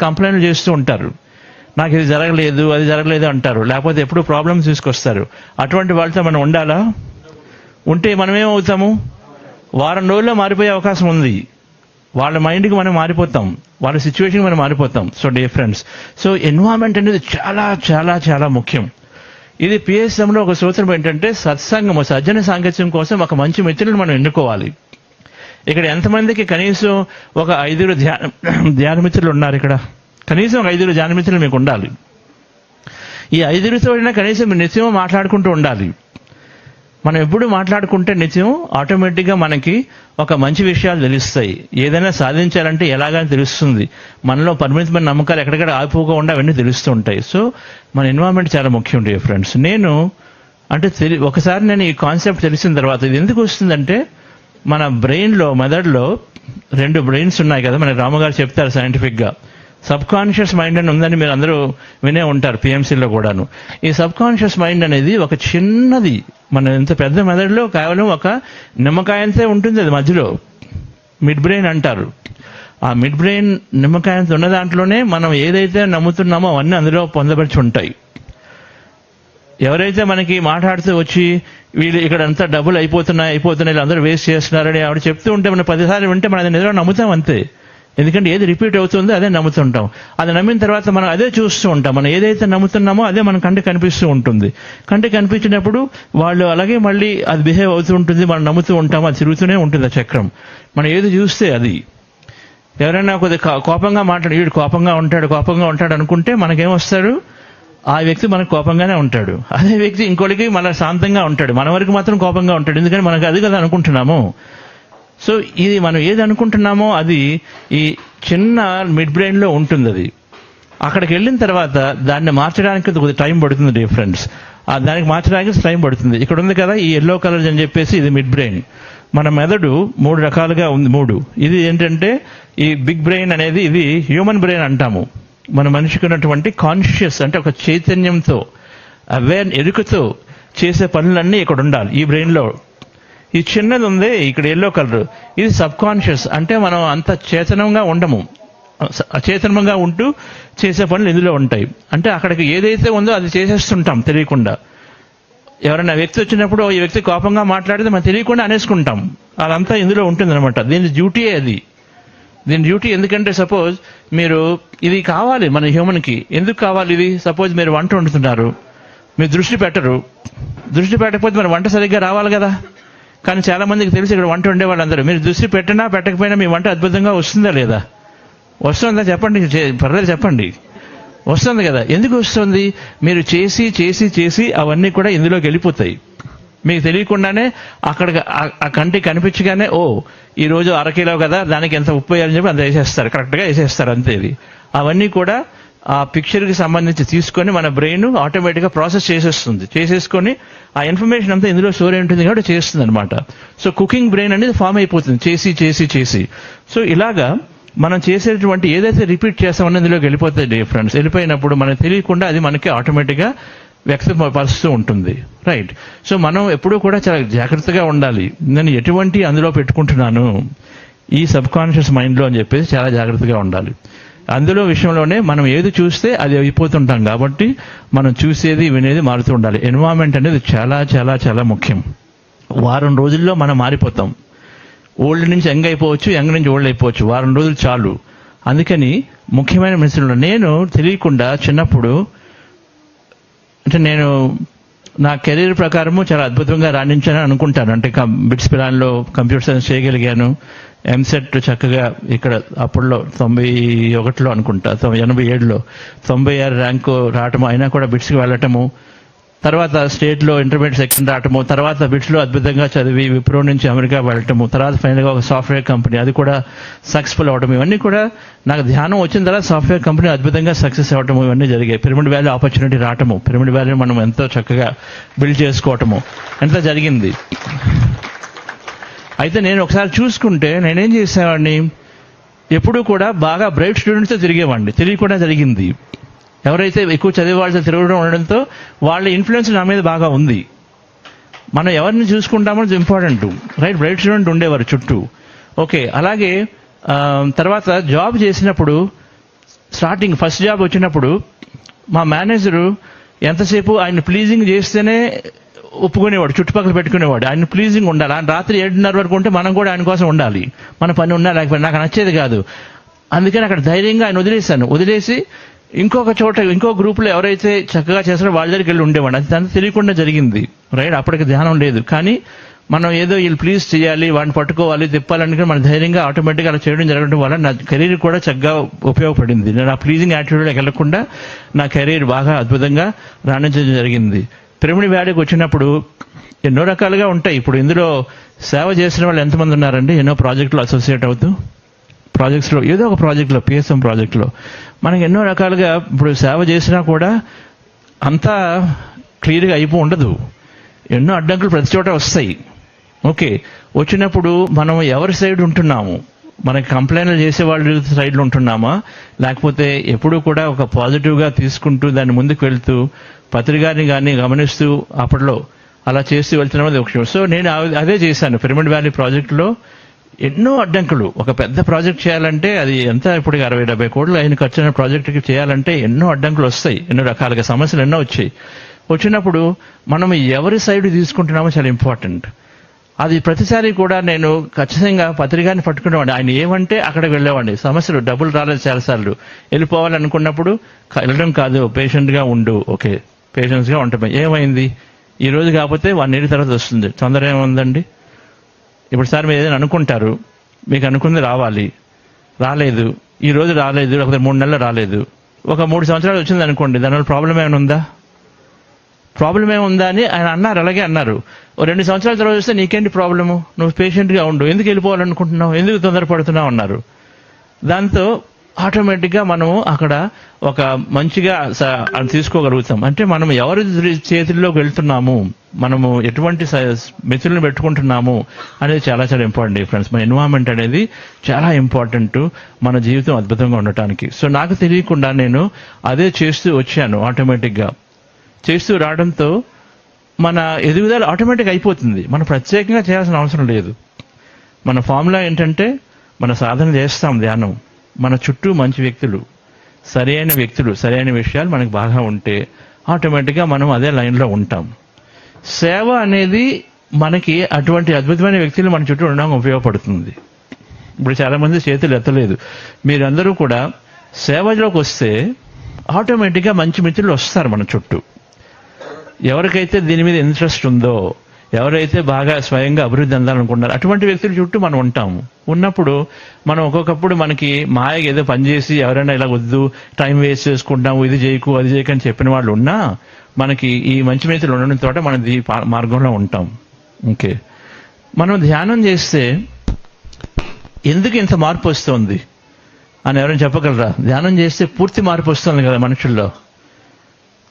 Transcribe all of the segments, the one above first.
కంప్లైంట్లు చేస్తూ ఉంటారు. నాకు ఇది జరగలేదు, అది జరగలేదు అంటారు, లేకపోతే ఎప్పుడు ప్రాబ్లమ్స్ తీసుకొస్తారు. అటువంటి వాళ్ళతో మనం ఉండాలా? ఉంటే మనమేమవుతాము? వారం రోజుల్లో మారిపోయే అవకాశం ఉంది. వాళ్ళ మైండ్కి మనం మారిపోతాం, వాళ్ళ సిచ్యువేషన్కి మనం మారిపోతాం. So dear friends, so environment అనేది చాలా చాలా చాలా ముఖ్యం. ఇది పిఎస్ఎంలో ఒక సూత్రం ఏంటంటే, సత్సంగము, సజ్జన సాంగత్యం కోసం ఒక మంచి మిత్రులను మనం ఎన్నుకోవాలి. ఇక్కడ ఎంతమందికి కనీసం ఒక 5 ధ్యాన మిత్రులు ఉన్నారు? ఇక్కడ కనీసం 5 ధ్యాన మిత్రులు మీకు ఉండాలి. ఈ 5తో కనీసం మీరు నిత్యం మాట్లాడుకుంటూ ఉండాలి. మనం ఎప్పుడు మాట్లాడుకుంటే నిత్యం ఆటోమేటిక్గా మనకి ఒక మంచి విషయాలు తెలుస్తాయి. ఏదైనా సాధించాలంటే ఎలాగని తెలుస్తుంది. మనలో పరిమితమైన నమ్మకాలు ఎక్కడెక్కడ ఆగిపోకుండా అవన్నీ తెలుస్తూ ఉంటాయి. సో మన ఎన్వైరన్మెంట్ చాలా ముఖ్యం డియర్ ఫ్రెండ్స్. నేను ఒకసారి నేను ఈ కాన్సెప్ట్ తెలిసిన తర్వాత, ఇది ఎందుకు వస్తుందంటే, మన బ్రెయిన్లో, మెదడులో 2 బ్రెయిన్స్ ఉన్నాయి కదా, మన రామగారు చెప్తారు సైంటిఫిక్గా. సబ్ కాన్షియస్ మైండ్ అని ఉందని మీరు అందరూ వినే ఉంటారు, పిఎంసీలో కూడాను. ఈ సబ్ కాన్షియస్ మైండ్ అనేది ఒక చిన్నది, మన ఇంత పెద్ద మెదడులో కేవలం ఒక నిమ్మకాయంతే ఉంటుంది. అది మధ్యలో మిడ్ బ్రెయిన్ అంటారు. ఆ మిడ్ బ్రెయిన్ నిమ్మకాయంత ఉన్న దాంట్లోనే మనం ఏదైతే నమ్ముతున్నామో అవన్నీ అందులో పొందపరిచి ఉంటాయి. ఎవరైతే మనకి మాట్లాడుతూ వచ్చి వీళ్ళు ఇక్కడ అంతా డబ్బులు అయిపోతున్నాయి అందరూ వేస్ట్ చేస్తున్నారని ఆవిడ చెప్తూ ఉంటే, మనం 10 సార్లు వింటే మనం అది నిజంగా నమ్ముతాం అంతే. ఎందుకంటే ఏది రిపీట్ అవుతుందో అదే నమ్ముతుంటాం. అది నమ్మిన తర్వాత మనం అదే చూస్తూ ఉంటాం. మనం ఏదైతే నమ్ముతున్నామో అదే మన కంటికి కనిపిస్తూ ఉంటుంది. కంటికి కనిపించినప్పుడు వాళ్ళు అలాగే మళ్ళీ అది బిహేవ్ అవుతూ ఉంటుంది, మనం నమ్ముతూ ఉంటాం. అది తిరుగుతూనే ఉంటుంది ఆ చక్రం. మనం ఏది చూస్తే అది. ఎవరైనా కొద్దిగా కోపంగా వీడు కోపంగా ఉంటాడు అనుకుంటే మనకేమొస్తాడు? ఆ వ్యక్తి మనకు కోపంగానే ఉంటాడు. అదే వ్యక్తి ఇంకోటికి మన శాంతంగా ఉంటాడు, మన వరకు మాత్రం కోపంగా ఉంటాడు. ఎందుకంటే మనకు అది కదా అనుకుంటున్నాము. సో ఇది మనం ఏది అనుకుంటున్నామో అది ఈ చిన్న మిడ్ బ్రెయిన్లో ఉంటుంది. అది అక్కడికి వెళ్ళిన తర్వాత దాన్ని మార్చడానికి కొద్దిగా టైం పడుతుంది డియర్ ఫ్రెండ్స్. దానికి మార్చడానికి టైం పడుతుంది. ఇక్కడ ఉంది కదా ఈ ఎల్లో కలర్ అని చెప్పేసి, ఇది మిడ్ బ్రెయిన్. మన మెదడు 3 రకాలుగా ఉంది. 3 ఇది ఏంటంటే, ఈ బిగ్ బ్రెయిన్ అనేది ఇది హ్యూమన్ బ్రెయిన్ అంటాము. మన మనిషికి ఉన్నటువంటి కాన్షియస్ అంటే ఒక చైతన్యంతో, ఎరుకతో చేసే పనులన్నీ ఇక్కడ ఉండాలి ఈ బ్రెయిన్లో. ఈ చిన్నది ఉంది ఇక్కడ ఎల్లో కలర్, ఇది సబ్ కాన్షియస్. అంటే మనం అంత చేతనంగా ఉండము, అచేతనంగా ఉంటూ చేసే పనులు ఇందులో ఉంటాయి. అంటే అక్కడికి ఏదైతే ఉందో అది చేసేస్తుంటాం తెలియకుండా. ఎవరైనా వ్యక్తి వచ్చినప్పుడు ఈ వ్యక్తి కోపంగా మాట్లాడితే మనం తెలియకుండా అనేసుకుంటాం. అదంతా ఇందులో ఉంటుంది అనమాట. దీని డ్యూటీయే అది. దీని డ్యూటీ ఎందుకంటే, సపోజ్ మీరు ఇది కావాలి మన హ్యూమన్కి. ఎందుకు కావాలి ఇది? సపోజ్ మీరు వంట వండుతున్నారు, మీరు దృష్టి పెట్టకపోతే మన వంట సరిగ్గా రావాలి కదా. కానీ చాలా మందికి తెలిసి ఇక్కడ వంట వండే వాళ్ళందరూ మీరు దృష్టి పెట్టకపోయినా మీ వంట అద్భుతంగా వస్తుందా లేదా? వస్తుందా? చెప్పండి, పర్లేదు చెప్పండి. వస్తుంది కదా. ఎందుకు వస్తుంది? మీరు చేసి చేసి చేసి అవన్నీ కూడా ఇందులోకి వెళ్ళిపోతాయి. మీకు తెలియకుండానే ఆ కంటికి కనిపించగానే, ఈరోజు 1/2 కిలో కదా, దానికి ఎంత ఉప్పు వేయాలని చెప్పి అంత వేసేస్తారు, కరెక్ట్గా వేసేస్తారు అంతే. ఇది అవన్నీ కూడా ఆ పిక్చర్కి సంబంధించి తీసుకొని మన బ్రెయిన్ ఆటోమేటిక్గా ప్రాసెస్ చేసేసుకొని ఆ ఇన్ఫర్మేషన్ అంతా ఇందులో స్టోర్ అయి ఉంటుంది కాబట్టి చేస్తుంది అనమాట. సో కుకింగ్ బ్రెయిన్ అనేది ఫామ్ అయిపోతుంది చేసి చేసి చేసి. సో ఇలాగా మనం చేసేటువంటి ఏదైతే రిపీట్ చేస్తామని ఇందులోకి వెళ్ళిపోతాయి డియర్ ఫ్రెండ్స్. వెళ్ళిపోయినప్పుడు మనకు తెలియకుండా అది మనకి ఆటోమేటిక్గా వ్యక్తపరుస్తూ ఉంటుంది. రైట్. సో మనం ఎప్పుడూ కూడా చాలా జాగ్రత్తగా ఉండాలి. నేను ఎటువంటి అందులో పెట్టుకుంటున్నాను ఈ సబ్ కాన్షియస్ మైండ్లో అని చెప్పేసి చాలా జాగ్రత్తగా ఉండాలి. అందులో విషయంలోనే మనం ఏది చూస్తే అది అయిపోతుంటాం కాబట్టి మనం చూసేది వినేది మారుతూ ఉండాలి. ఎన్వైరన్మెంట్ అనేది చాలా చాలా చాలా ముఖ్యం. వారం రోజుల్లో మనం మారిపోతాం. ఓల్డ్ నుంచి యంగ్ అయిపోవచ్చు, యంగ్ నుంచి ఓల్డ్ అయిపోవచ్చు. వారం రోజులు చాలు. అందుకని ముఖ్యమైన మనుషులు, నేను తెలియకుండా చిన్నప్పుడు అంటే నేను నా కెరీర్ ప్రకారము చాలా అద్భుతంగా రాణించానని అనుకుంటాను. అంటే బిట్స్ పిలాన్లో కంప్యూటర్ సైన్స్ చేయగలిగాను. ఎంసెట్ చక్కగా ఇక్కడ అప్పుడులో 91లో అనుకుంటా, 87లో 96 ర్యాంకు రావటము, అయినా కూడా బిట్స్కి వెళ్ళటము, తర్వాత స్టేట్లో ఇంటర్మీడియట్ సెక్షన్ రావటము, తర్వాత బిట్స్లో అద్భుతంగా చదివి విప్రో నుంచి అమెరికా వెళ్ళటము, తర్వాత ఫైనల్గా ఒక సాఫ్ట్వేర్ కంపెనీ అది కూడా సక్సెస్ఫుల్ అవ్వడం, ఇవన్నీ కూడా నాకు ధ్యానం వచ్చిన తర్వాత సాఫ్ట్వేర్ కంపెనీ అద్భుతంగా సక్సెస్ అవ్వటము ఇవన్నీ జరిగాయి. పిరమిడ్ వ్యాలీ ఆపర్చునిటీ రావటము, పిరమిడ్ వ్యాలీని మనం ఎంతో చక్కగా బిల్డ్ చేసుకోవటము ఎంత జరిగింది. అయితే నేను ఒకసారి చూసుకుంటే నేనేం చేసేవాడిని, ఎప్పుడూ కూడా బాగా బ్రైట్ స్టూడెంట్స్తో తిరిగేవాడిని, తెలియకుండా జరిగింది. ఎవరైతే ఎక్కువ చదివే వాళ్ళతో తిరగడం ఉండడంతో వాళ్ళ ఇన్ఫ్లుయెన్స్ నా మీద బాగా ఉంది. మనం ఎవరిని చూసుకుంటామో ఇంపార్టెంట్. రైట్. బ్రైట్ స్టూడెంట్ ఉండేవారు చుట్టూ. ఓకే. అలాగే తర్వాత జాబ్ చేసినప్పుడు స్టార్టింగ్ ఫస్ట్ జాబ్ వచ్చినప్పుడు మా మేనేజరు ఎంతసేపు ఆయన ప్లీజింగ్ చేస్తేనే ఒప్పుకునేవాడు, చుట్టుపక్కల పెట్టుకునేవాడు. ఆయన ప్లీజింగ్ ఉండాలి. ఆయన రాత్రి 7:30 వరకు ఉంటే మనం కూడా ఆయన కోసం ఉండాలి. మన పని ఉన్నా లేకపోతే నాకు నచ్చేది కాదు. అందుకని అక్కడ ధైర్యంగా ఆయన వదిలేసి ఇంకొక చోట ఇంకో గ్రూప్లో ఎవరైతే చక్కగా చేస్తారో వాళ్ళ దగ్గరికి వెళ్ళి ఉండేవాడు. అది తనకు తెలియకుండా జరిగింది. రైట్, అప్పటికి ధ్యానం లేదు. కానీ మనం ఏదో వీళ్ళు ప్లీజ్ చేయాలి, వాడిని పట్టుకోవాలి, తిప్పాలని మన ధైర్యంగా ఆటోమేటిక్గా అలా చేయడం జరగడం వల్ల నా కెరీర్ కూడా చక్కగా ఉపయోగపడింది. నేను ఆ ప్లీజింగ్ యాటిట్యూడ్లోకి వెళ్లకుండా నా కెరీర్ బాగా అద్భుతంగా రాణించడం జరిగింది. పిరమిడ్ వ్యాలీకి వచ్చినప్పుడు ఎన్నో రకాలుగా ఉంటాయి. ఇప్పుడు ఇందులో సేవ చేసిన వాళ్ళు ఎంతమంది ఉన్నారండి? ఎన్నో ప్రాజెక్టులు అసోసియేట్ అవుతూ ప్రాజెక్ట్స్లో ఏదో ఒక ప్రాజెక్ట్లో, పిఎస్ఎం ప్రాజెక్ట్లో మనకి ఎన్నో రకాలుగా ఇప్పుడు సేవ చేసినా కూడా అంతా క్లియర్గా ఉండదు. ఎన్నో అడ్డంకులు ప్రతి చోట వస్తాయి. ఓకే, వచ్చినప్పుడు మనం ఎవరి సైడ్ ఉంటున్నాము? మనకి కంప్లైంట్లు చేసే వాళ్ళ సైడ్లో ఉంటున్నామా, లేకపోతే ఎప్పుడూ కూడా ఒక పాజిటివ్గా తీసుకుంటూ దాన్ని ముందుకు వెళ్తూ పత్రికాని కానీ గమనిస్తూ అప్పట్లో అలా చేస్తూ వెళ్తున్నామది ఒక విషయం. సో నేను అదే చేశాను. పిరమిడ్ వ్యాలీ ప్రాజెక్టులో ఎన్నో అడ్డంకులు. ఒక పెద్ద ప్రాజెక్ట్ చేయాలంటే అది ఎంత ఇప్పుడు 60-70 కోట్లు అయిన ఖర్చు ప్రాజెక్టుకి చేయాలంటే ఎన్నో అడ్డంకులు వస్తాయి, ఎన్నో రకాలుగా సమస్యలు ఎన్నో వచ్చాయి. వచ్చినప్పుడు మనం ఎవరి సైడ్ తీసుకుంటున్నామో చాలా ఇంపార్టెంట్. అది ప్రతిసారి కూడా నేను ఖచ్చితంగా పత్రికాన్ని పట్టుకునేవాడిని. ఆయన ఏమంటే అక్కడికి వెళ్ళేవాడిని. సమస్యలు డబ్బులు రాలేదు చాలాసార్లు. వెళ్ళిపోవాలనుకున్నప్పుడు వెళ్ళడం కాదు, పేషెంట్గా ఉండు. ఓకే, పేషెంట్స్గా ఉంటాం. ఏమైంది? ఈ రోజు కాకపోతే 1 year తర్వాత వస్తుంది, తొందర ఏముందండి? ఇప్పుడు సార్ మీరు ఏదైనా అనుకుంటారు, మీకు అనుకుంది రాలేదు, ఈ రోజు రాలేదు, లేకపోతే 3 నెలలు రాలేదు, ఒక 3 సంవత్సరాలు వచ్చింది అనుకోండి, దానివల్ల ప్రాబ్లం ఏమైనా ఉందా అని ఆయన అన్నారు. అలాగే అన్నారు. 2 సంవత్సరాల తర్వాత వస్తే నీకేంటి ప్రాబ్లము? నువ్వు పేషెంట్గా ఉండు, ఎందుకు వెళ్ళిపోవాలనుకుంటున్నావు, ఎందుకు తొందరపడుతున్నావు అన్నారు. దాంతో ఆటోమేటిక్గా మనము అక్కడ ఒక మంచిగా తీసుకోగలుగుతాం. అంటే మనం ఎవరి చేతుల్లోకి వెళ్తున్నాము, మనము ఎటువంటి మిత్రులను పెట్టుకుంటున్నాము అనేది చాలా చాలా ఇంపార్టెంట్ డిఫరెన్స్. మన ఎన్వైరన్మెంట్ అనేది చాలా ఇంపార్టెంట్ మన జీవితం అద్భుతంగా ఉండటానికి. సో నాకు తెలియకుండా నేను అదే చేస్తూ వచ్చాను. ఆటోమేటిక్గా చేస్తూ రావడంతో మన ఎదుగుదల ఆటోమేటిక్ అయిపోతుంది. మనం ప్రత్యేకంగా చేయాల్సిన అవసరం లేదు. మన ఫార్ములా ఏంటంటే మన సాధన చేస్తాం, ధ్యానం, మన చుట్టూ మంచి వ్యక్తులు, సరైన విషయాలు మనకు బాగా ఉంటే ఆటోమేటిక్గా మనం అదే లైన్లో ఉంటాం. సేవ అనేది మనకి అటువంటి అద్భుతమైన వ్యక్తులు మన చుట్టూ ఉండడం ఉపయోగపడుతుంది. ఇప్పుడు చాలామంది చేతులు ఎత్తలేదు. మీరందరూ కూడా సేవలోకి వస్తే ఆటోమేటిక్గా మంచి మిత్రులు వస్తారు మన చుట్టూ. ఎవరికైతే దీని మీద ఇంట్రెస్ట్ ఉందో, ఎవరైతే బాగా స్వయంగా అభివృద్ధి అందాలనుకుంటున్నారో అటువంటి వ్యక్తుల చుట్టూ మనం ఉంటాము. ఉన్నప్పుడు మనం ఒక్కొక్కప్పుడు మనకి మాయగా ఏదో పనిచేసి ఎవరైనా ఇలా వద్దు, టైం వేస్ట్ చేసుకుంటాము, ఇది చేయకు అది చేయకు అని చెప్పిన వాళ్ళు ఉన్నా మనకి ఈ మంచి మిత్రులు ఉండడం తోట మనం ఈ మార్గంలో ఉంటాం. ఓకే, మనం ధ్యానం చేస్తే ఎందుకు ఇంత మార్పు వస్తుంది అని ఎవరైనా చెప్పగలరా? ధ్యానం చేస్తే పూర్తి మార్పు వస్తుంది కదా మనుషుల్లో.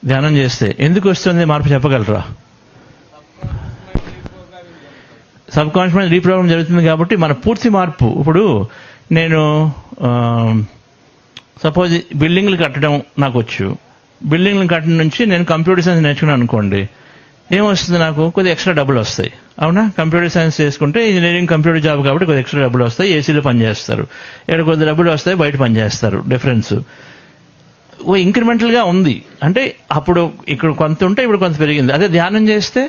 ధ్యానం చేస్తే ఎందుకు వస్తుంది మార్పు చెప్పగలరా? సబ్ కాన్షియస్ మైండ్ రీప్రోగ్రామ్ జరుగుతుంది కాబట్టి మన పూర్తి మార్పు. ఇప్పుడు నేను సపోజ్ బిల్డింగ్లు కట్టడం నాకు వచ్చు. బిల్డింగ్లు కట్టడం నుంచి నేను కంప్యూటర్ సైన్స్ నేర్చుకున్నాను అనుకోండి, ఏమొస్తుంది? నాకు కొద్దిగా ఎక్స్ట్రా డబ్బులు వస్తాయి. అవునా? కంప్యూటర్ సైన్స్ చేసుకుంటే ఇంజనీరింగ్ కంప్యూటర్ జాబ్ కాబట్టి కొద్దిగా ఎక్స్ట్రా డబ్బులు వస్తాయి. ఏసీలో పనిచేస్తారు, ఇక్కడ కొద్ది డబ్బులు వస్తాయి, బయట పనిచేస్తారు. డిఫరెన్స్ ఇంక్రిమెంటల్గా ఉంది. అంటే అప్పుడు ఇక్కడ కొంత ఉంటే ఇప్పుడు కొంత పెరిగింది. అదే ధ్యానం చేస్తే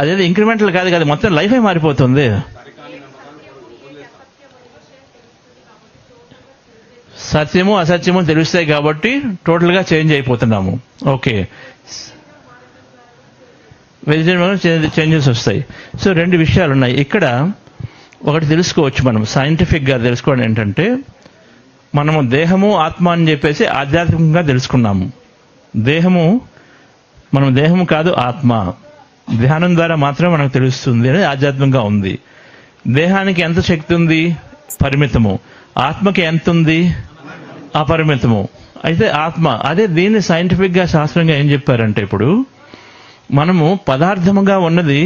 అదేదో ఇంక్రిమెంటల్ కాదు కదా, మొత్తం లైఫే మారిపోతుంది. సత్యము అసత్యము తెలుస్తాయి కాబట్టి టోటల్గా చేంజ్ అయిపోతున్నాము. ఓకే, వెజిటేరియన్ చేంజెస్ వస్తాయి. సో 2 విషయాలు ఉన్నాయి ఇక్కడ. ఒకటి తెలుసుకోవచ్చు, మనం సైంటిఫిక్గా తెలుసుకోవడం ఏంటంటే, మనము దేహము ఆత్మ అని చెప్పేసి ఆధ్యాత్మికంగా తెలుసుకున్నాము. మనం దేహము కాదు ఆత్మ. ధ్యానం ద్వారా మాత్రమే మనకు తెలుస్తుంది అనేది ఆధ్యాత్మికంగా ఉంది. దేహానికి ఎంత శక్తి ఉంది? పరిమితము. ఆత్మకి ఎంత ఉంది? అపరిమితము. అయితే ఆత్మ అదే. దీన్ని సైంటిఫిక్గా శాస్త్రంగా ఏం చెప్పారంటే, ఇప్పుడు మనము పదార్థముగా ఉన్నది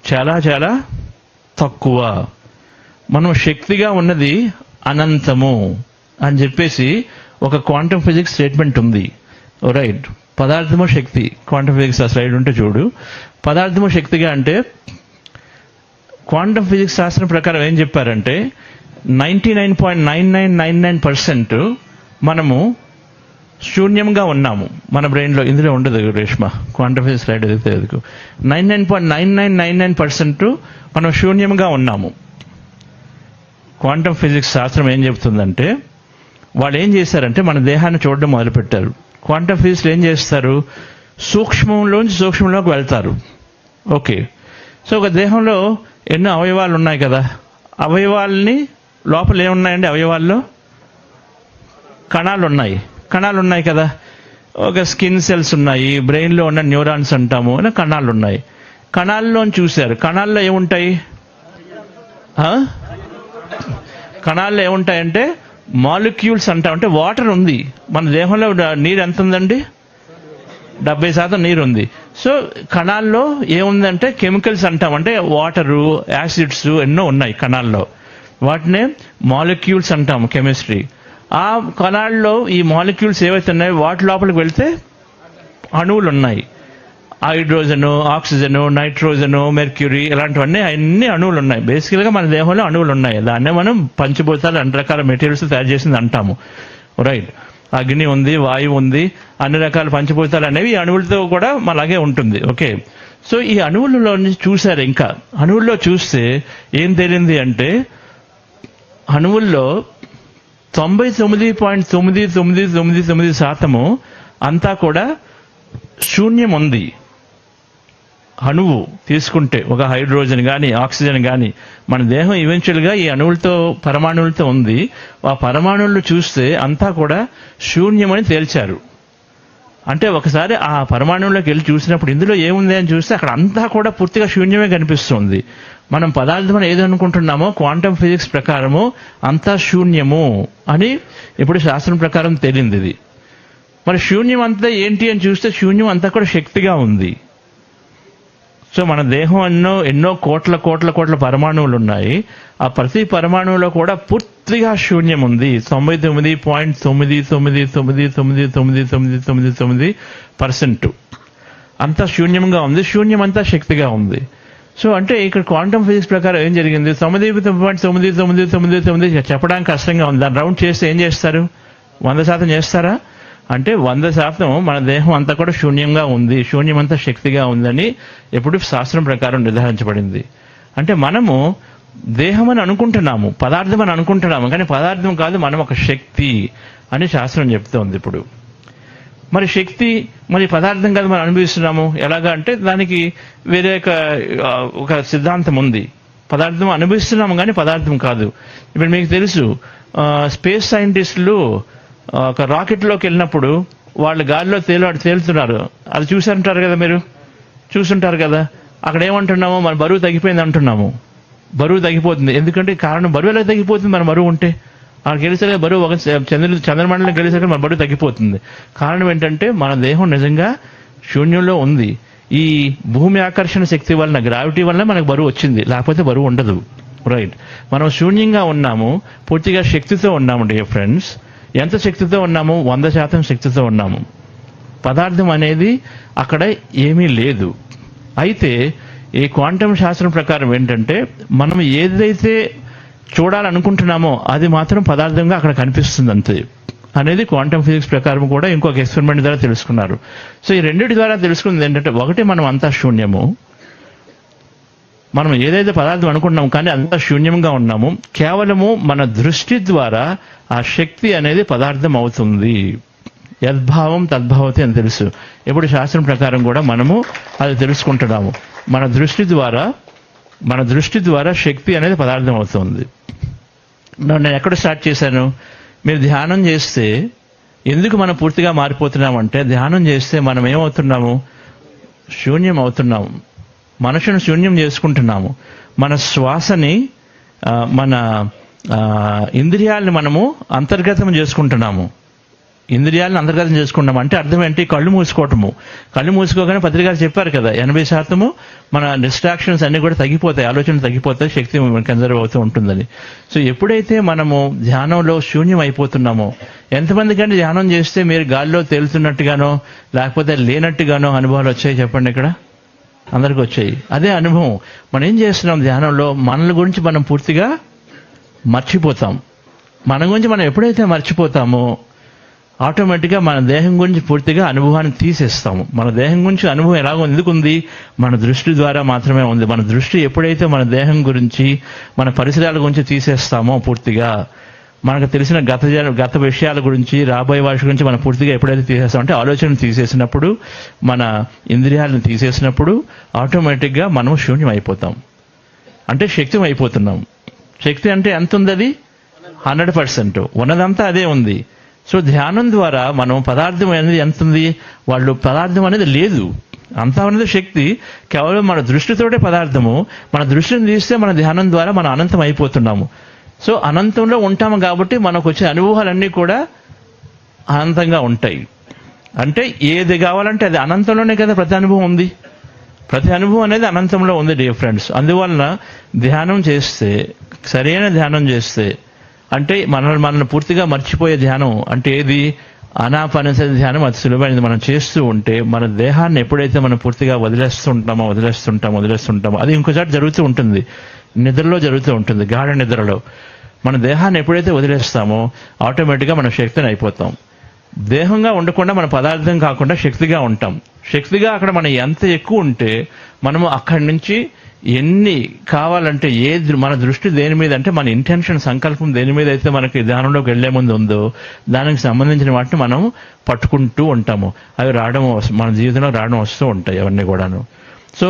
చాలా చాలా తక్కువ, మనం శక్తిగా ఉన్నది అనంతము అని చెప్పేసి ఒక క్వాంటమ్ ఫిజిక్స్ స్టేట్మెంట్ ఉంది. రైట్, పదార్థము శక్తి. క్వాంటమ్ ఫిజిక్స్ ఆ స్లైడ్ ఉంటే చూడు. పదార్థము శక్తిగా అంటే క్వాంటమ్ ఫిజిక్స్ శాస్త్రం ప్రకారం ఏం చెప్పారంటే 99.9999% మనము శూన్యంగా ఉన్నాము. మన బ్రెయిన్లో ఇందులో ఉండదు రేష్మ, క్వాంటమ్ ఫిజిక్స్ స్లైడ్ ఎదిగితే ఎదుగు 99.9999% మనం శూన్యంగా ఉన్నాము. క్వాంటమ్ ఫిజిక్స్ శాస్త్రం ఏం చెప్తుందంటే, వాళ్ళు ఏం చేశారంటే మన దేహాన్ని చూడడం మొదలుపెట్టారు. క్వాంటమ్ ఫిజిక్స్లో ఏం చేస్తారు, సూక్ష్మంలోంచి సూక్ష్మంలోకి వెళ్తారు. ఓకే, సో ఒక దేహంలో ఎన్నో అవయవాలు ఉన్నాయి కదా, అవయవాల్ని లోపల ఏమున్నాయండి, అవయవాల్లో కణాలు ఉన్నాయి కదా. ఒక స్కిన్ సెల్స్ ఉన్నాయి, బ్రెయిన్లో ఉన్న న్యూరాన్స్ అంటాము, కణాలు ఉన్నాయి. కణాల్లో చూశారు, కణాల్లో ఏముంటాయి, కణాల్లో ఏముంటాయంటే మాలిక్యూల్స్ అంటాం. అంటే వాటర్ ఉంది మన దేహంలో. నీరు ఎంత ఉందండి, 70% నీరు ఉంది. సో కణాల్లో ఏముందంటే కెమికల్స్ అంటాం, అంటే వాటరు, యాసిడ్స్ ఎన్నో ఉన్నాయి కణాల్లో. వాటినే మాలిక్యూల్స్ అంటాము కెమిస్ట్రీ. ఆ కణాల్లో ఈ మాలిక్యూల్స్ ఏవైతే ఉన్నాయో వాటి లోపలికి వెళ్తే అణువులు ఉన్నాయి. హైడ్రోజను, ఆక్సిజను, నైట్రోజను, మెర్క్యూరీ, ఇలాంటివన్నీ అన్ని అణువులు ఉన్నాయి. బేసికల్గా మన దేహంలో అణువులు ఉన్నాయి. దాన్నే మనం పంచభూతాలు, అన్ని రకాల మెటీరియల్స్ తయారు చేసింది అంటాము. రైట్, అగ్ని ఉంది, వాయువు ఉంది, అన్ని రకాల పంచభూతాలు అనేవి ఈ అణువులతో కూడా అలాగే ఉంటుంది. ఓకే, సో ఈ అణువులలో చూశారు. ఇంకా అణువుల్లో చూస్తే ఏం తేలింది అంటే, అణువుల్లో 99.9999% అంతా కూడా శూన్యం ఉంది. అణువు తీసుకుంటే ఒక హైడ్రోజన్ కానీ ఆక్సిజన్ కానీ, మన దేహం ఈవెన్చువల్గా ఈ అణువులతో, పరమాణువులతో ఉంది. ఆ పరమాణువులు చూస్తే అంతా కూడా శూన్యమని తేల్చారు. అంటే ఒకసారి ఆ పరమాణువులోకి వెళ్ళి చూసినప్పుడు ఇందులో ఏముంది అని చూస్తే అక్కడ అంతా కూడా పూర్తిగా శూన్యమే కనిపిస్తుంది. మనం పదార్థం ఏది అనుకుంటున్నామో క్వాంటమ్ ఫిజిక్స్ ప్రకారము అంతా శూన్యము అని ఇప్పుడు శాస్త్రం ప్రకారం తేలింది ఇది. మరి శూన్యం అంతా ఏంటి అని చూస్తే శూన్యం అంతా కూడా శక్తిగా ఉంది. సో మన దేహం ఎన్నో కోట్ల కోట్ల కోట్ల పరమాణువులు ఉన్నాయి. ఆ ప్రతి పరమాణువులో కూడా పూర్తిగా శూన్యం ఉంది. 99.99999999% అంతా శూన్యంగా ఉంది. శూన్యం అంతా శక్తిగా ఉంది. సో అంటే ఇక్కడ క్వాంటమ్ ఫిజిక్స్ ప్రకారం ఏం జరిగింది, 99.9999 చెప్పడానికి కష్టంగా ఉంది. దాన్ని రౌండ్ చేస్తే ఏం చేస్తారు, 100% చేస్తారా అంటే 100% మన దేహం అంతా కూడా శూన్యంగా ఉంది, శూన్యం అంతా శక్తిగా ఉందని ఎప్పుడు శాస్త్రం ప్రకారం నిర్ధారించబడింది. అంటే మనము దేహం అని అనుకుంటున్నాము, పదార్థం అని అనుకుంటున్నాము, కానీ పదార్థం కాదు, మనం ఒక శక్తి అని శాస్త్రం చెప్తోంది. ఇప్పుడు మరి శక్తి, మరి పదార్థం కాదు మనం అనుభవిస్తున్నాము ఎలాగా అంటే దానికి వేరే ఒక సిద్ధాంతం ఉంది. పదార్థం అనుభవిస్తున్నాము కానీ పదార్థం కాదు. ఇప్పుడు మీకు తెలుసు, స్పేస్ సైంటిస్టులు ఒక రాకెట్లోకి వెళ్ళినప్పుడు వాళ్ళు గాలిలో తేలుతున్నారు. అది చూసుంటారు కదా, మీరు చూసుంటారు కదా. అక్కడ ఏమంటున్నాము, మన బరువు తగ్గిపోయింది అంటున్నాము. బరువు తగ్గిపోతుంది, ఎందుకంటే కారణం బరువు ఎలా తగ్గిపోతుంది, మన బరువు ఉంటే అక్కడికి వెళ్ళేసరికి బరువు ఒక చంద్రమండలంకి వెళ్ళేసరికి మన బరువు తగ్గిపోతుంది. కారణం ఏంటంటే మన దేహం నిజంగా శూన్యంలో ఉంది. ఈ భూమి ఆకర్షణ శక్తి వలన, గ్రావిటీ వలన మనకు బరువు వచ్చింది, లేకపోతే బరువు ఉండదు. రైట్, మనం శూన్యంగా ఉన్నాము, పూర్తిగా శక్తితో ఉన్నాము. డియర్ ఫ్రెండ్స్, ఎంత శక్తితో ఉన్నాము, 100% శక్తితో ఉన్నాము. పదార్థం అనేది అక్కడ ఏమీ లేదు. అయితే ఈ క్వాంటమ్ శాస్త్రం ప్రకారం ఏంటంటే, మనం ఏదైతే చూడాలనుకుంటున్నామో అది మాత్రం పదార్థంగా అక్కడ కనిపిస్తుంది అంతే అనేది క్వాంటమ్ ఫిజిక్స్ ప్రకారం కూడా ఇంకొక ఎక్స్పెరిమెంట్ ద్వారా తెలుసుకున్నారు. సో ఈ రెండింటి ద్వారా తెలుసుకున్నది ఏంటంటే, ఒకటి మనం అంతా శూన్యము, మనం ఏదైతే పదార్థం అనుకుంటున్నాము కానీ అంతా శూన్యంగా ఉన్నాము. కేవలము మన దృష్టి ద్వారా ఆ శక్తి అనేది పదార్థం అవుతుంది. యద్భావం తద్భావతి అని తెలుసు. ఇప్పుడు శాస్త్రం ప్రకారం కూడా మనము అది తెలుసుకుంటున్నాము. మన దృష్టి ద్వారా శక్తి అనేది పదార్థం అవుతుంది. నేను ఎక్కడ స్టార్ట్ చేశాను, మీరు ధ్యానం చేస్తే ఎందుకు మనం పూర్తిగా మారిపోతున్నామంటే, ధ్యానం చేస్తే మనం ఏమవుతున్నాము, శూన్యం అవుతున్నాము. మనసును శూన్యం చేసుకుంటున్నాము. మన శ్వాసని, మన ఇంద్రియాలని మనము అంతర్గతం చేసుకుంటున్నాము. ఇంద్రియాలను అంతర్గతం చేసుకుంటాం అంటే అర్థం ఏంటి, కళ్ళు మూసుకోవటము. కళ్ళు మూసుకోగానే పత్రికలు చెప్పారు కదా, 80% మన డిస్ట్రాక్షన్స్ అన్ని కూడా తగ్గిపోతాయి, ఆలోచనలు తగ్గిపోతాయి, శక్తి కన్జర్వ్ అవుతూ ఉంటుందని. సో ఎప్పుడైతే మనము ధ్యానంలో శూన్యం అయిపోతున్నామో, ఎంతమంది కంటే ధ్యానం చేస్తే మీరు గాల్లో తేలుతున్నట్టుగానో లేకపోతే లేనట్టుగానో అనుభవాలు వచ్చాయి చెప్పండి. ఇక్కడ అందరికీ వచ్చాయి అదే అనుభవం. మనం ఏం చేస్తున్నాం, ధ్యానంలో మనల గురించి మనం పూర్తిగా మర్చిపోతాం. మన గురించి మనం ఎప్పుడైతే మర్చిపోతామో ఆటోమేటిక్గా మన దేహం గురించి పూర్తిగా అనుభవాన్ని తీసేస్తాము. మన దేహం గురించి అనుభవం ఎలాగో ఎందుకుంది? మన దృష్టి ద్వారా మాత్రమే ఉంది. మన దృష్టి ఎప్పుడైతే మన దేహం గురించి, మన పరిసరాల గురించి తీసేస్తామో పూర్తిగా, మనకు తెలిసిన గత విషయాల గురించి, రాబోయే వాటి గురించి మనం పూర్తిగా ఎప్పుడైతే తీసేస్తామంటే, ఆలోచనలు తీసేసినప్పుడు, మన ఇంద్రియాలను తీసేసినప్పుడు ఆటోమేటిక్గా మనం శూన్యం అయిపోతాం. అంటే శక్తి అయిపోతున్నాం. శక్తి అంటే ఎంత ఉంది? అది 100%. ఉన్నదంతా అదే ఉంది. సో ధ్యానం ద్వారా మనం పదార్థం అనేది ఎంత ఉంది? వాళ్ళు పదార్థం అనేది లేదు, అంతా అనేది శక్తి. కేవలం మన దృష్టితోటే పదార్థము. మన దృష్టిని తీస్తే మన ధ్యానం ద్వారా మనం అనంతం అయిపోతున్నాము. సో అనంతంలో ఉంటాము కాబట్టి మనకు వచ్చే అనుభవాలన్నీ కూడా అనంతంగా ఉంటాయి. అంటే ఏది కావాలంటే అది అనంతంలోనే కదా ప్రతి అనుభవం ఉంది. ప్రతి అనుభవం అనేది అనంతంలో ఉంది డియర్ ఫ్రెండ్స్. అందువలన ధ్యానం చేస్తే, సరైన ధ్యానం చేస్తే, అంటే మనల్ని పూర్తిగా మర్చిపోయే ధ్యానం అంటే ఏది? అనాపానసతి ధ్యానం అతి సులభమైనది. మనం చేస్తూ ఉంటే మన దేహాన్ని ఎప్పుడైతే మనం పూర్తిగా వదిలేస్తుంటామో అది ఇంకోసారి జరుగుతూ ఉంటుంది. నిద్రలో జరుగుతూ ఉంటుంది, గాఢ నిద్రలో. మన దేహాన్ని ఎప్పుడైతే వదిలేస్తామో ఆటోమేటిక్గా మనం శక్తిని అయిపోతాం. దేహంగా ఉండకుండా మన పదార్థం కాకుండా శక్తిగా ఉంటాం. శక్తిగా అక్కడ మనం ఎంత ఎక్కువ ఉంటే మనము అక్కడి నుంచి ఎన్ని కావాలంటే మన దృష్టి దేని మీద అంటే మన ఇంటెన్షన్, సంకల్పం దేని మీద అయితే మనకి ధ్యానంలోకి వెళ్లే ముందు ఉందో దానికి సంబంధించిన వాటిని మనం పట్టుకుంటూ ఉంటాము. అవి మన జీవితంలో రావడం వస్తూ ఉంటాయి అవన్నీ కూడాను. సో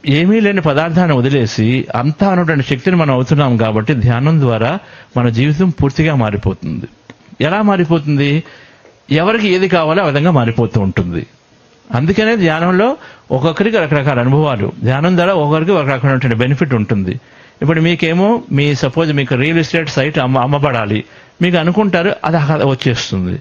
ఏమీ లేని పదార్థాన్ని వదిలేసి అంతా అన్నటువంటి శక్తిని మనం అవుతున్నాం కాబట్టి ధ్యానం ద్వారా మన జీవితం పూర్తిగా మారిపోతుంది. ఎలా మారిపోతుంది? ఎవరికి ఏది కావాలో ఆ విధంగా మారిపోతూ ఉంటుంది. అందుకనే ధ్యానంలో ఒక్కొక్కరికి రకరకాల అనుభవాలు, ధ్యానం ద్వారా ఒక్కొక్కరికి ఒక రకమైనటువంటి బెనిఫిట్ ఉంటుంది. ఇప్పుడు మీకేమో సపోజ్ మీకు రియల్ ఎస్టేట్ సైట్ అమ్మబడాలి, మీకు అనుకుంటారు, అది వచ్చేస్తుంది.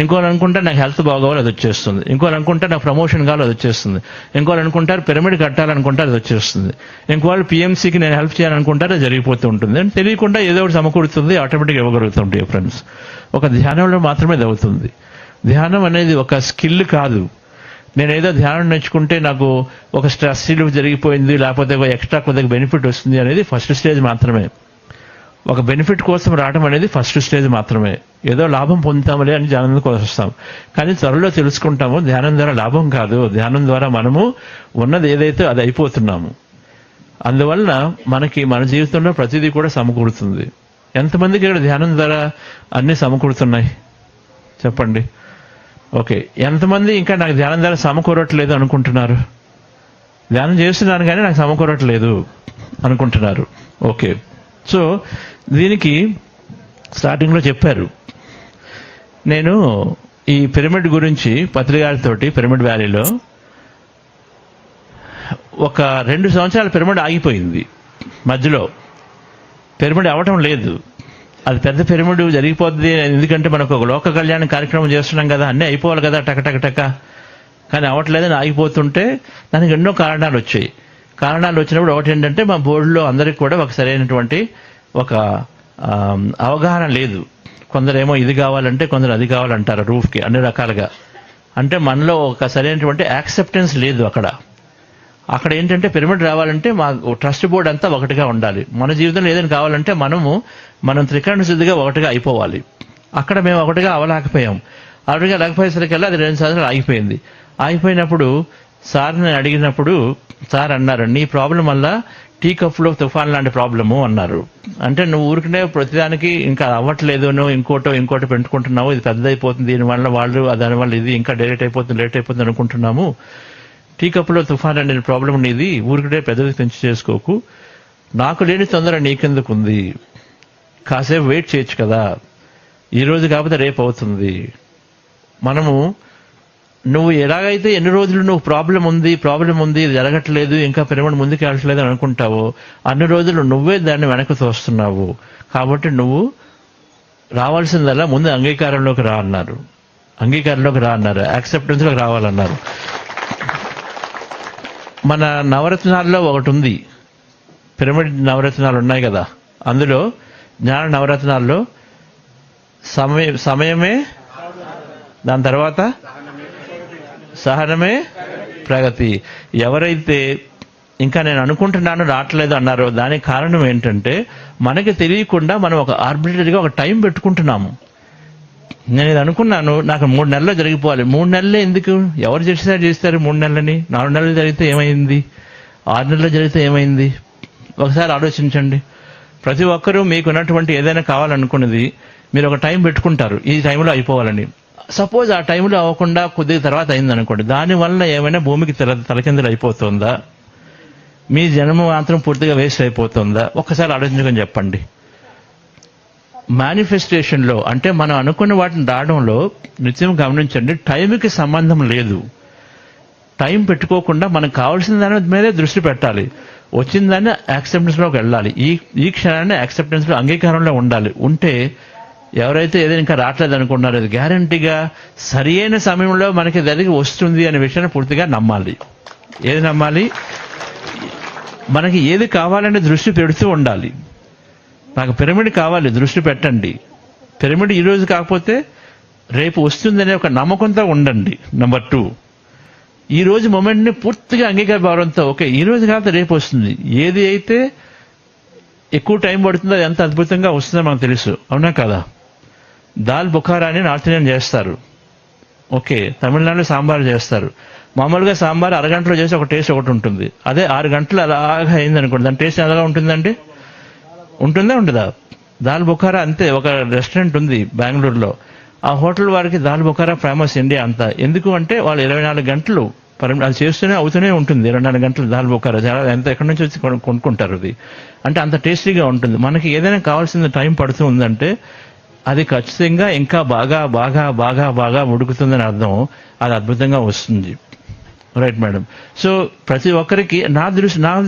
ఇంకోరు అనుకుంటారు నాకు హెల్త్ బాగోవాలి, అది వచ్చేస్తుంది. ఇంకోరు అనుకుంటారు నాకు ప్రమోషన్ కావాలి, అది వచ్చేస్తుంది. ఇంకోరు అనుకుంటారు పిరమిడ్ కట్టాలనుకుంటారు, అది వచ్చేస్తుంది. ఇంకోళ్ళు పిఎంసీకి నేను హెల్ప్ చేయాలనుకుంటారు, అది జరిగిపోతూ ఉంటుంది. అని తెలియకుండా ఏదో ఒకటి సమకూరుతుంది, ఆటోమేటిక్గా ఇవ్వగలుగుతుంది ఫ్రెండ్స్. ఒక ధ్యానంలో మాత్రమే అది అవుతుంది. ధ్యానం అనేది ఒక స్కిల్ కాదు. నేనేదో ధ్యానం నేర్చుకుంటే నాకు ఒక స్ట్రెస్ జరిగిపోయింది, లేకపోతే ఒక ఎక్స్ట్రా కొద్దిగా బెనిఫిట్ వస్తుంది అనేది ఫస్ట్ స్టేజ్ మాత్రమే. ఒక బెనిఫిట్ కోసం రావడం అనేది ఫస్ట్ స్టేజ్ మాత్రమే. ఏదో లాభం పొందుతామలే అని ధ్యానం కోసం వస్తాం. కానీ త్వరలో తెలుసుకుంటాము ధ్యానం ద్వారా లాభం కాదు, ధ్యానం ద్వారా మనము ఉన్నది ఏదైతే అది అయిపోతున్నాము. అందువలన మన జీవితంలో ప్రతిదీ కూడా సమకూరుతుంది. ఎంతమందికి ఇక్కడ ధ్యానం ద్వారా అన్ని సమకూరుతున్నాయి చెప్పండి? ఓకే, ఎంతమంది ఇంకా నాకు ధ్యానం ద్వారా సమకూరట్లేదు అనుకుంటున్నారు? ధ్యానం చేస్తున్నాను కానీ నాకు సమకూరట్లేదు అనుకుంటున్నారు. ఓకే, సో దీనికి స్టార్టింగ్లో చెప్పారు. నేను ఈ పిరమిడ్ గురించి పత్రికాలతోటి పిరమిడ్ వ్యాలీలో ఒక 2 సంవత్సరాల పిరమిడ్ ఆగిపోయింది. మధ్యలో పిరమిడ్ అవ్వటం లేదు. అది పెద్ద పిరమిడ్ జరిగిపోద్ది, ఎందుకంటే మనకు ఒక లోక కళ్యాణ కార్యక్రమం చేస్తున్నాం కదా, అన్నీ అయిపోవాలి కదా టక. కానీ అవ్వట్లేదని ఆగిపోతుంటే దానికి ఎన్నో కారణాలు వచ్చాయి. కారణాలు వచ్చినప్పుడు ఒకటి ఏంటంటే మా బోర్డులో అందరికి కూడా ఒక సరైనటువంటి ఒక అవగాహన లేదు. కొందరేమో ఇది కావాలంటే కొందరు అది కావాలంటారు రూఫ్కి, అన్ని రకాలుగా. అంటే మనలో ఒక సరైనటువంటి యాక్సెప్టెన్స్ లేదు. అక్కడ ఏంటంటే పిరమిడ్ రావాలంటే మా ట్రస్ట్ బోర్డు అంతా ఒకటిగా ఉండాలి. మన జీవితంలో ఏదైనా కావాలంటే మనం త్రికరణ శుద్ధిగా ఒకటిగా అయిపోవాలి. అక్కడ మేము ఒకటిగా అవలేకపోయాం. ఒకటిగా లేకపోయేసరికల్లా అది 2 సంవత్సరాలు ఆగిపోయింది. ఆగిపోయినప్పుడు సార్ని అడిగినప్పుడు సార్ అన్నారు, నీ ప్రాబ్లం వల్ల టీ కప్లో తుఫాన్ లాంటి ప్రాబ్లము అన్నారు. అంటే నువ్వు ఊరికనే ప్రతిదానికి ఇంకా అవ్వట్లేదు, నువ్వు ఇంకోటి పెట్టుకుంటున్నావు, ఇది పెద్దదైపోతుంది, దీనివల్ల దానివల్ల ఇది ఇంకా లేట్ అయిపోతుంది అనుకుంటున్నాము. టీ కప్లో తుఫాన్ అనే ప్రాబ్లం నీది, ఊరికనే పెద్దది పెంచి చేసుకోకు. నాకు లేని తొందర నీకెందుకుంది, కాసేపు వెయిట్ చేయొచ్చు కదా, ఈ రోజు కాకపోతే రేపు అవుతుంది. నువ్వు ఎలాగైతే ఎన్ని రోజులు నువ్వు ప్రాబ్లం ఉంది ఇది జరగట్లేదు, ఇంకా పిరమిడ్ ముందుకు వెళ్ళట్లేదు అని అనుకుంటావో అన్ని రోజులు నువ్వే దాన్ని వెనక్కి తోస్తున్నావు. కాబట్టి నువ్వు రావాల్సిందల్లా ముందు అంగీకారంలోకి రా అన్నారు. యాక్సెప్టెన్స్లోకి రావాలన్నారు. మన నవరత్నాల్లో ఒకటి ఉంది, పిరమిడ్ నవరత్నాలు ఉన్నాయి కదా, అందులో జ్ఞాన నవరత్నాల్లో సమయమే, దాని తర్వాత సహనమే ప్రగతి. ఎవరైతే ఇంకా నేను అనుకుంటున్నాను రావట్లేదు అన్నారో దానికి కారణం ఏంటంటే మనకి తెలియకుండా మనం ఒక ఆర్బిటరీగా ఒక టైం పెట్టుకుంటున్నాము. నేను ఇది అనుకున్నాను, నాకు 3 నెలల్లో జరిగిపోవాలి. 3 నెలలే ఎందుకు? ఎవరు చేస్తారు 3 నెలలని? 4 నెలలు జరిగితే ఏమైంది? 6 నెలలు జరిగితే ఏమైంది? ఒకసారి ఆలోచించండి. ప్రతి ఒక్కరూ మీకున్నటువంటి ఏదైనా కావాలనుకున్నది మీరు ఒక టైం పెట్టుకుంటారు, ఈ టైంలో అయిపోవాలని. సపోజ్ ఆ టైంలో అవ్వకుండా కొద్దిగా తర్వాత అయిందనుకోండి, దానివల్ల ఏమైనా భూమికి తలకిందులు అయిపోతుందా? మీ జన్మ మాత్రం పూర్తిగా వేస్ట్ అయిపోతుందా? ఒక్కసారి ఆలోచించుకొని చెప్పండి. మేనిఫెస్టేషన్లో అంటే మనం అనుకున్న వాటిని రావడంలో నిత్యం గమనించండి, టైంకి సంబంధం లేదు. టైం పెట్టుకోకుండా మనకు కావాల్సిన దాని మీదే దృష్టి పెట్టాలి. వచ్చిన దాన్ని యాక్సెప్టెన్స్లోకి వెళ్ళాలి. ఈ క్షణాన్ని యాక్సెప్టెన్స్లో, అంగీకారంలో ఉండాలి. ఉంటే ఎవరైతే ఏదైనా ఇంకా రావట్లేదు అనుకుంటున్నారో అది గ్యారంటీగా సరి అయిన సమయంలో మనకి జరిగి వస్తుంది అనే విషయాన్ని పూర్తిగా నమ్మాలి. ఏది నమ్మాలి? మనకి ఏది కావాలనే దృష్టి పెడుతూ ఉండాలి. నాకు పిరమిడ్ కావాలి, దృష్టి పెట్టండి. పిరమిడ్ ఈరోజు కాకపోతే రేపు వస్తుందనే ఒక నమ్మకంతో ఉండండి. నెంబర్ 2, ఈ రోజు మూమెంట్ని పూర్తిగా అంగీకార భావంతో, ఓకే ఈ రోజు కాకపోతే రేపు వస్తుంది. ఏది అయితే ఎక్కువ టైం పడుతుందో అది ఎంత అద్భుతంగా వస్తుందో మనకు తెలుసు, అవునా కదా? దాల్ బుఖారా అని నార్త్ ఇండియన్ చేస్తారు, ఓకే. తమిళనాడులో సాంబార్ చేస్తారు. మామూలుగా సాంబార్ అరగంటలో చేసి ఒక టేస్ట్ ఒకటి ఉంటుంది. అదే 6 గంటలు అలాగా అయింది అనుకోండి, దాని టేస్ట్ ఎలా ఉంటుందండి? ఉంటుందా ఉండదా? దాల్ బుఖారా అంతే. ఒక రెస్టారెంట్ ఉంది బెంగళూరులో, ఆ హోటల్ వారికి దాల్ బుఖారా ఫేమస్ ఇండియా అంతా. ఎందుకు అంటే వాళ్ళు 24 గంటలు అది చేస్తూనే అవుతూనే ఉంటుంది. 24 గంటలు దాల్ బుఖారా చాలా ఎంత ఎక్కడి నుంచి వచ్చి కొనుక్కుంటారు. అది అంటే అంత టేస్టీగా ఉంటుంది. మనకి ఏదైనా కావాల్సిన టైం పడుతూ ఉందంటే అది ఖచ్చితంగా ఇంకా బాగా బాగా బాగా బాగా ఉడుకుతుందని అర్థం. అది అద్భుతంగా వస్తుంది. Right madam. సో ప్రతి ఒక్కరికి నా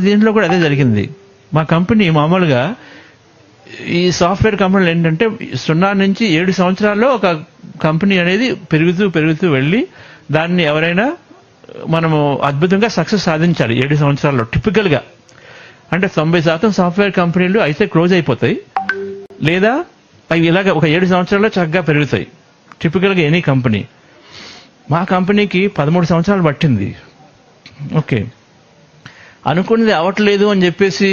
దీంట్లో కూడా అదే జరిగింది. మా కంపెనీ మామూలుగా ఈ సాఫ్ట్వేర్ కంపెనీలు ఏంటంటే 0 నుంచి 7 సంవత్సరాల్లో ఒక కంపెనీ అనేది పెరుగుతూ పెరుగుతూ వెళ్ళి దాన్ని ఎవరైనా మనము అద్భుతంగా సక్సెస్ సాధించాలి 7 సంవత్సరాల్లో టిపికల్గా. అంటే 90% సాఫ్ట్వేర్ కంపెనీలు అయితే క్లోజ్ అయిపోతాయి, లేదా అవి ఇలాగ ఒక 7 సంవత్సరాల్లో చక్కగా పెరుగుతాయి టిపికల్గా ఎనీ కంపెనీ. మా కంపెనీకి 13 సంవత్సరాలు పట్టింది. ఓకే, అనుకున్నది అవ్వట్లేదు అని చెప్పేసి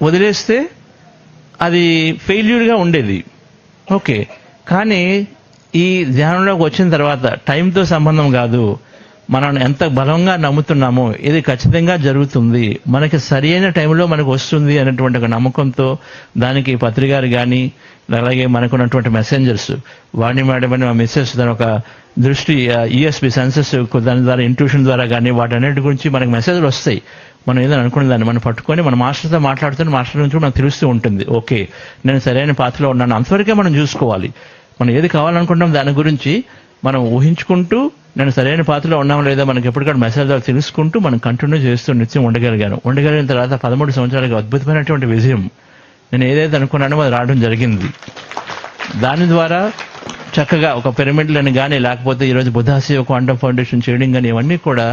వదిలేస్తే అది ఫెయిల్యూర్గా ఉండేది. ఓకే, కానీ ఈ ధ్యానంలోకి వచ్చిన తర్వాత టైంతో సంబంధం కాదు, మనం ఎంత బలంగా నమ్ముతున్నామో ఇది ఖచ్చితంగా జరుగుతుంది, మనకి సరి అయిన టైంలో మనకు వస్తుంది అనేటువంటి ఒక నమ్మకంతో దానికి పత్రికారు కానీ అలాగే మనకున్నటువంటి మెసెంజర్స్ వాణి మేడం అని మా మెసేజ్ దాని ఒక దృష్టి ఈఎస్పి సెన్సెస్ దాని ద్వారా ఇంట్యూషన్ ద్వారా కానీ వాటన్నిటి గురించి మనకు మెసేజ్లు వస్తాయి. మనం ఏదైనా అనుకునే దాన్ని మనం పట్టుకొని మన మాస్టర్తో మాట్లాడుతున్న మాస్టర్ నుంచి మనకు తెలుస్తూ ఉంటుంది. ఓకే, నేను సరైన పాత్రలో ఉన్నాను. అంతవరకే మనం చూసుకోవాలి. మనం ఏది కావాలనుకుంటాం దాని గురించి మనం ఊహించుకుంటూ నేను సరైన పాత్రలో ఉన్నామో లేదా మనకి ఎప్పటికప్పుడు మెసేజ్ ద్వారా తెలుసుకుంటూ మనం కంటిన్యూ చేస్తూ నిత్యం ఉండగలిగిన తర్వాత 13 సంవత్సరాలకి అద్భుతమైనటువంటి విజయం. నేను ఏదైతే అనుకున్నానో అది రావడం జరిగింది. దాని ద్వారా చక్కగా ఒక పిరమిడ్లని కానీ లేకపోతే ఈరోజు బుధాశివ క్వాంటమ్ ఫౌండేషన్ చేయడం కానీ ఇవన్నీ కూడా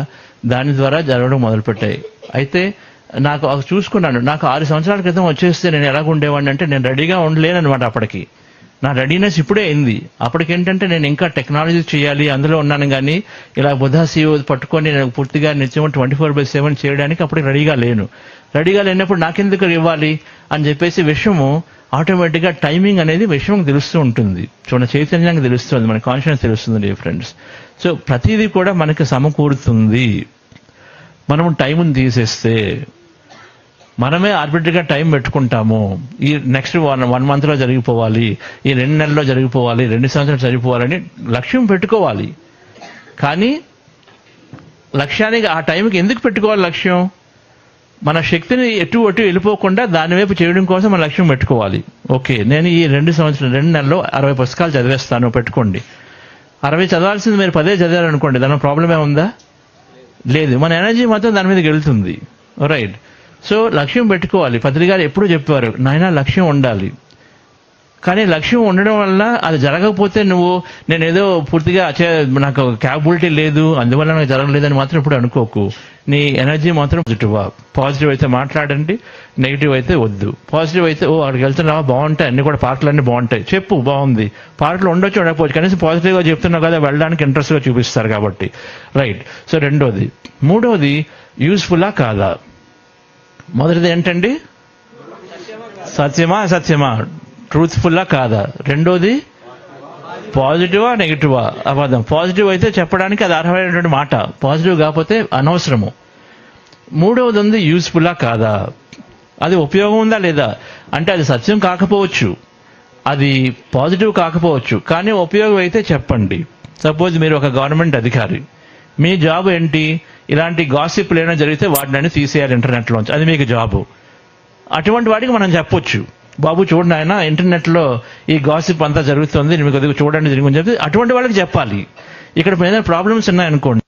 దాని ద్వారా జరగడం మొదలుపెట్టాయి. అయితే నాకు చూసుకున్నాను, నాకు 6 సంవత్సరాల క్రితం వచ్చేస్తే నేను ఎలాగ ఉండేవాడిని అంటే నేను రెడీగా ఉండలేను అనమాట. అప్పటికి నా రెడీనెస్ ఇప్పుడే అయింది. అప్పటికేంటంటే నేను ఇంకా టెక్నాలజీ చేయాలి అందులో ఉన్నాను, కానీ ఇలా బుధాశివ పట్టుకొని నేను పూర్తిగా నిత్యం 24/7 చేయడానికి అప్పటికి రెడీగా లేను. రెడీగా లేనప్పుడు నాకెందుకు ఇవ్వాలి అని చెప్పేసి విషయము ఆటోమేటిక్గా టైమింగ్ అనేది విషయం తెలుస్తూ ఉంటుంది. చూడండి, చైతన్యానికి తెలుస్తుంది, మన కాన్షియస్ తెలుస్తుంది ఫ్రెండ్స్. సో ప్రతిదీ కూడా మనకి సమకూరుతుంది. మనం టైంని తీసేస్తే మనమే ఆర్బిటరీగా టైం పెట్టుకుంటాము. ఈ నెక్స్ట్ 1 మంత్లో జరిగిపోవాలి, ఈ 2 నెలల్లో జరిగిపోవాలి, 2 సంవత్సరాలు జరిగిపోవాలని లక్ష్యం పెట్టుకోవాలి. కానీ లక్ష్యానికి ఆ టైంకి ఎందుకు పెట్టుకోవాలి లక్ష్యం? మన శక్తిని ఎటు వెళ్ళిపోకుండా దాని వైపు చేయడం కోసం మన లక్ష్యం పెట్టుకోవాలి. ఓకే, నేను ఈ 2 నెలల్లో 60 పుస్తకాలు చదివేస్తాను పెట్టుకోండి. 60 చదవాల్సింది మీరు 10 చదివారనుకోండి, దాని ప్రాబ్లం ఏముందా? లేదు. మన ఎనర్జీ మాత్రం దాని మీదకి వెళ్తుంది. రైట్. సో లక్ష్యం పెట్టుకోవాలి. పత్రికారు ఎప్పుడు చెప్పారు, నాయనా లక్ష్యం ఉండాలి. కానీ లక్ష్యం ఉండడం వల్ల అది జరగకపోతే నేను ఏదో పూర్తిగా నాకు క్యాపబిలిటీ లేదు అందువల్ల నాకు జరగలేదని మాత్రం ఇప్పుడు అనుకోకు. నీ ఎనర్జీ మాత్రం పాజిటివ్ అయితే మాట్లాడండి, నెగిటివ్ అయితే వద్దు. పాజిటివ్ అయితే అక్కడికి వెళ్తున్నావా, బాగుంటాయి అన్ని కూడా, పాటలన్నీ బాగుంటాయి, చెప్పు బాగుంది, పాటలు ఉండొచ్చు ఉండకపోవచ్చు, కనీసం పాజిటివ్గా చెప్తున్నావు కదా, వెళ్ళడానికి ఇంట్రెస్ట్గా చూపిస్తారు కాబట్టి. రైట్. సో రెండోది. మూడోది, యూస్ఫుల్లా కాదా? మొదటిది ఏంటండి? సత్యమా ట్రూత్ఫుల్లా కాదా? రెండోది పాజిటివా నెగిటివా అబద్ధం. పాజిటివ్ అయితే చెప్పడానికి అది అర్హమైనటువంటి మాట, పాజిటివ్ కాకపోతే అనవసరము. మూడవది ఉంది యూస్ఫుల్లా కాదా, అది ఉపయోగం ఉందా లేదా అంటే అది సత్యం కాకపోవచ్చు, అది పాజిటివ్ కాకపోవచ్చు, కానీ ఉపయోగం అయితే చెప్పండి. సపోజ్ మీరు ఒక గవర్నమెంట్ అధికారి, మీ జాబ్ ఏంటి, ఇలాంటి గాసిప్లు ఏమైనా జరిగితే వాటిని తీసేయాలి ఇంటర్నెట్లోంచి, అది మీకు జాబు. అటువంటి వాడికి మనం చెప్పొచ్చు, బాబు చూడండి ఆయన ఇంటర్నెట్లో ఈ గాసిప్ అంతా జరుగుతుంది, మీకు కొద్దిగా చూడండి దీని గురించి చెప్పి అటువంటి వాళ్ళకి చెప్పాలి. ఇక్కడ ఏదైనా ప్రాబ్లమ్స్ ఉన్నాయనుకోండి,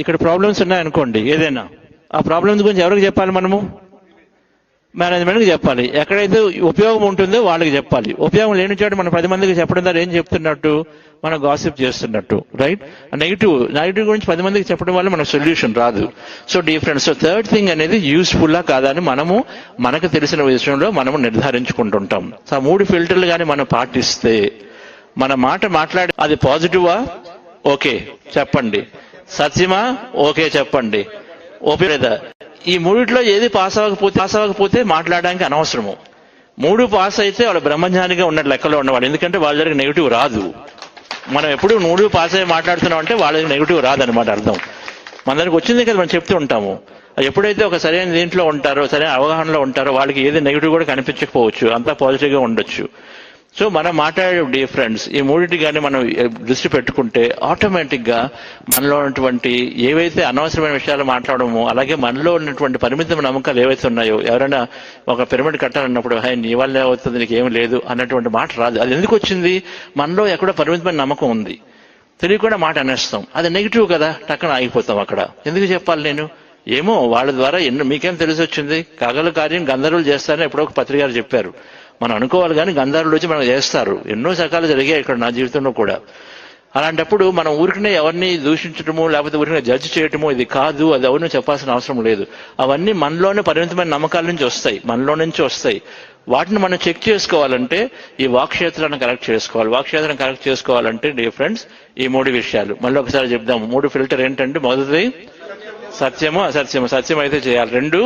ఇక్కడ ప్రాబ్లమ్స్ ఉన్నాయనుకోండి ఏదైనా, ఆ ప్రాబ్లమ్స్ గురించి ఎవరికి చెప్పాలి, మనము మేనేజ్మెంట్కి చెప్పాలి. ఎక్కడైతే ఉపయోగం ఉంటుందో వాళ్ళకి చెప్పాలి. ఉపయోగం లేని చోట మనం 10 మందికి చెప్పడం ద్వారా ఏం చెప్తున్నట్టు, మనం గాసిప్ చేస్తున్నట్టు, రైట్. నెగిటివ్ గురించి 10 మందికి చెప్పడం వల్ల మనకు సొల్యూషన్ రాదు. So difference. So third thing అనేది యూస్ఫుల్లా కాదా అని మనకు తెలిసిన విషయంలో మనము నిర్ధారించుకుంటుంటాం. సో 3 ఫిల్టర్లు కానీ మనం పాటిస్తే మన మాట్లాడి అది పాజిటివా ఓకే చెప్పండి, సత్యమా ఓకే చెప్పండి, ఓకే లేదా. ఈ మూడిట్లో ఏది పాస్ అవ్వకపోతే మాట్లాడడానికి అనవసరము. 3 పాస్ అయితే వాళ్ళు బ్రహ్మజ్ఞానిగా ఉన్న లెక్కలో ఉన్నవాడు, ఎందుకంటే వాళ్ళ దగ్గర నెగిటివ్ రాదు. మనం ఎప్పుడు 3 పాస్ అయ్యి మాట్లాడుతున్నాం అంటే వాళ్ళ దగ్గర నెగిటివ్ రాదనమాట అర్థం. మన దగ్గరకు వచ్చింది కదా మనం చెప్తూ ఉంటాము. ఎప్పుడైతే ఒక సరైన దీంట్లో ఉంటారో, సరైన అవగాహనలో ఉంటారో, వాళ్ళకి ఏది నెగిటివ్ కూడా కనిపించకపోవచ్చు, అంతా పాజిటివ్గా ఉండొచ్చు. సో మనం మాట్లాడే డిఫరెన్స్ ఈ మూడింటి కానీ మనం దృష్టి పెట్టుకుంటే ఆటోమేటిక్ గా మనలో ఉన్నటువంటి ఏవైతే అనవసరమైన విషయాలు మాట్లాడము, అలాగే మనలో ఉన్నటువంటి పరిమిత నమ్మకాలు ఏవైతే ఉన్నాయో, ఎవరైనా ఒక పిరమిడ్ కట్టాలన్నప్పుడు నీ వల్ల అవుతుంది నీకు ఏమి లేదు అన్నటువంటి మాట రాదు. అది ఎందుకు వచ్చింది, మనలో ఎక్కడో పరిమితమైన నమ్మకం ఉంది, తెలియకుండా మాట అనేస్తాం, అది నెగిటివ్ కదా, టక్కన ఆగిపోతాం అక్కడ. ఎందుకు చెప్పాలి నేను, ఏమో వాళ్ళ ద్వారా మీకేం తెలిసి వచ్చింది, కగల కార్యం గంధర్వులు చేస్తారని ఎప్పుడో ఒక పత్రిక గారు చెప్పారు. మనం అనుకోవాలి కానీ గంధర్వులు వచ్చి మనం చేస్తారు. ఎన్నో సకాలు జరిగాయి ఇక్కడ నా జీవితంలో కూడా. అలాంటప్పుడు మనం ఊరికనే ఎవరిని దూషించడము, లేకపోతే ఊరికనే జడ్జి చేయటము ఇది కాదు, అది ఎవరిని చెప్పాల్సిన అవసరం లేదు. అవన్నీ మనలోనే పరిమితమైన నమ్మకాల నుంచి వస్తాయి, మనలో నుంచి వస్తాయి. వాటిని మనం చెక్ చేసుకోవాలంటే ఈ వాక్క్షేత్రాన్ని కరెక్ట్ చేసుకోవాలి. వాక్క్షేత్రాన్ని కరెక్ట్ చేసుకోవాలంటే డిఫరెన్స్ ఈ 3 విషయాలు మళ్ళీ ఒకసారి చెప్దాము. 3 ఫిల్టర్ ఏంటంటే, మొదటిది సత్యము అసత్యము. సత్యం అయితే చేయాలి. 2